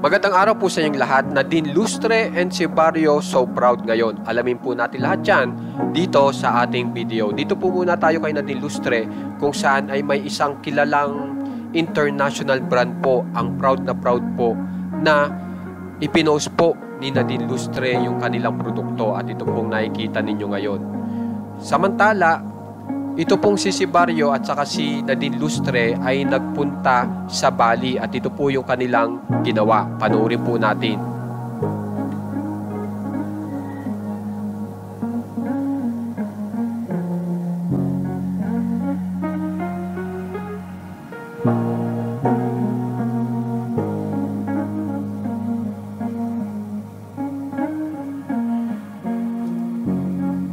Magandang araw po sa inyong lahat. Nadine Lustre and si Barrio So Proud ngayon. Alamin po natin lahat yan dito sa ating video. Dito po muna tayo kay Nadine Lustre kung saan ay may isang kilalang international brand po, ang proud po na ipinost po ni Nadine Lustre yung kanilang produkto at ito pong nakikita ninyo ngayon. Samantala, ito pong si Barrio at saka si Nadine Lustre ay nagpunta sa Bali at ito po yung kanilang ginawa. Panoorin po natin.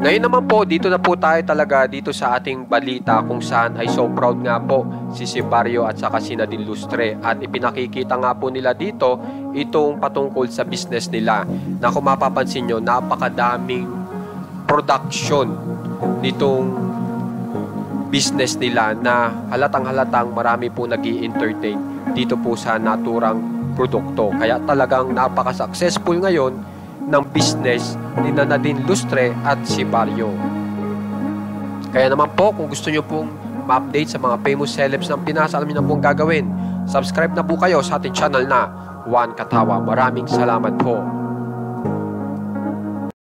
Ngayon naman po, dito na po tayo talaga dito sa ating balita kung saan ay so proud nga po si Barrio at saka si Nadine Lustre at ipinakikita nga po nila dito itong patungkol sa business nila na kung mapapansin nyo, napakadaming production nitong business nila na halatang marami po nag-i-entertain dito po sa naturang produkto. Kaya talagang napaka-successful ngayon ng business ni Nadine Lustre at si Barrio. Kaya naman po, kung gusto nyo pong ma-update sa mga famous celebs ng Pinas, alam nyo na pong gagawin. Subscribe na po kayo sa ating channel na Juan Katawa. Maraming salamat po.